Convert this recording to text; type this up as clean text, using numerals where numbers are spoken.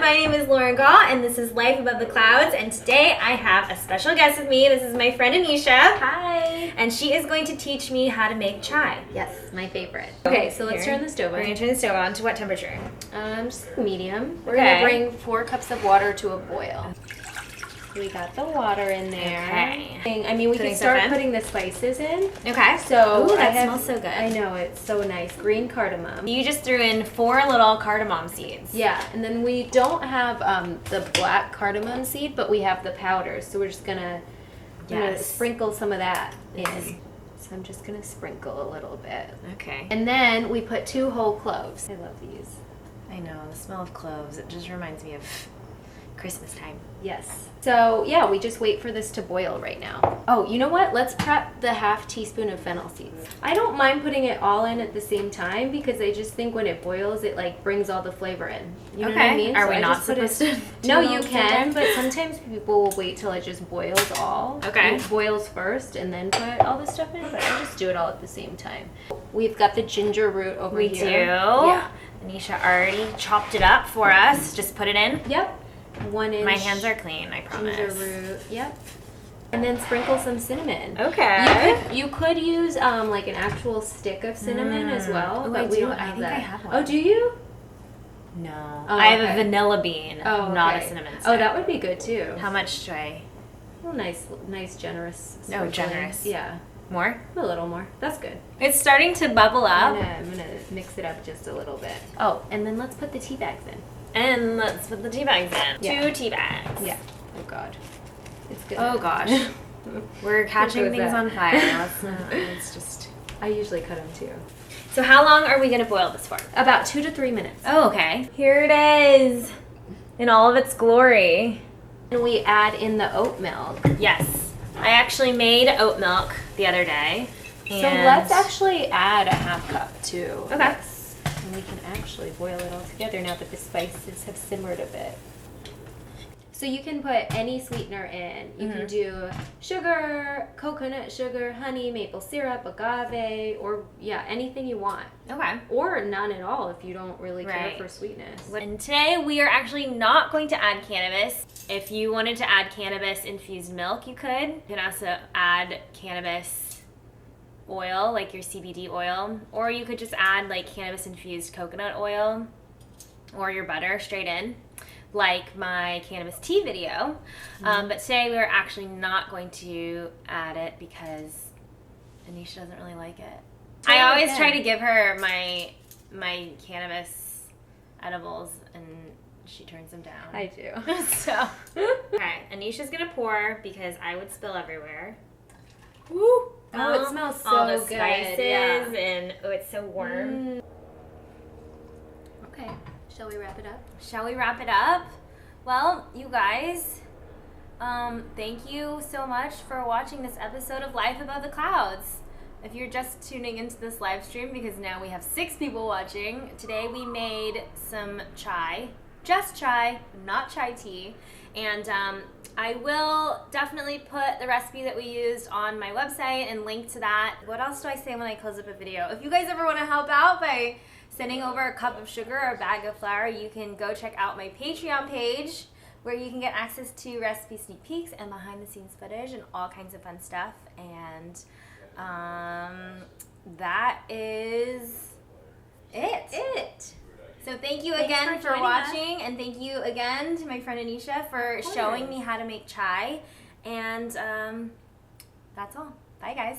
my name is Lauren Gaw, and this is Life Above the Clouds, and today I have a special guest with me. This is my friend Anisha. Hi. And she is going to teach me how to make chai. Yes, my favorite. Okay, so let's turn the stove on. We're going to turn the stove on to what temperature? Just medium. We're going to bring 4 cups of water to a boil. We got the water in there. Okay. I mean, we can start putting the spices in. Okay. So ooh, that smells so good. I know, it's so nice. Green cardamom. You just threw in 4 little cardamom seeds. Yeah, and then we don't have the black cardamom seed, but we have the powder. So we're just gonna sprinkle some of that in. So I'm just gonna sprinkle a little bit. Okay. And then we put 2 whole cloves. I love these. I know, the smell of cloves. It just reminds me of Christmas time. Yes. So yeah, we just wait for this to boil right now. Oh, you know what? Let's prep the half teaspoon of fennel seeds. I don't mind putting it all in at the same time because I just think when it boils, it like brings all the flavor in. You know what I mean? Are we not supposed to? No, you can, but sometimes people will wait till it just boils all. Okay. It boils first and then put all the stuff in, but I just do it all at the same time. We've got the ginger root over here. We do? Yeah. Anisha already chopped it up for us. Just put it in. Yep. 1 inch. My hands are clean, I promise. Ginger root. Yep. And then sprinkle some cinnamon. Okay. You could use like an actual stick of cinnamon as well. Ooh, but we don't have think that. I have one. Oh, do you? No. Oh, I have okay. a vanilla bean, not a cinnamon stick. Oh, that would be good too. How much do I? Oh, nice, generous. Oh, generous. Yeah. More? A little more. That's good. It's starting to bubble up. I'm gonna mix it up just a little bit. Oh, and then let's put the tea bags in. And let's put the tea bags in. Yeah. 2 tea bags. Yeah. Oh God. It's good. Oh gosh. We're catching things on fire. Let's just. I usually cut them too. So how long are we gonna boil this for? About 2 to 3 minutes. Oh, okay. Here it is, in all of its glory. And we add in the oat milk. Yes. I actually made oat milk the other day. So let's actually add a half cup too. Okay. Yes. And we can actually boil it all together now that the spices have simmered a bit. So you can put any sweetener in. You can do sugar, coconut sugar, honey, maple syrup, agave, or anything you want. Okay. Or none at all if you don't really care for sweetness. And today we are actually not going to add cannabis. If you wanted to add cannabis infused milk, you could. You can also add cannabis oil, like your CBD oil, or you could just add like cannabis infused coconut oil or your butter straight in, like my cannabis tea video. But today we're actually not going to add it because Anisha doesn't really like it. I always try to give her my cannabis edibles and she turns them down. I do. So, okay, Anisha's gonna pour because I would spill everywhere. Woo! Oh, it smells so all the good. spices and it's so warm. Okay, shall we wrap it up? Shall we wrap it up? Well, you guys, thank you so much for watching this episode of Life Above the Clouds. If you're just tuning into this live stream, because now we have 6 people watching, today we made some chai. Just chai, not chai tea. And I will definitely put the recipe that we used on my website and link to that. What else do I say when I close up a video? If you guys ever want to help out by sending over a cup of sugar or a bag of flour, you can go check out my Patreon page where you can get access to recipe sneak peeks and behind the scenes footage and all kinds of fun stuff. And that is it. So thank you again for watching, and thank you again to my friend Anisha for showing me how to make chai. And that's all. Bye, guys.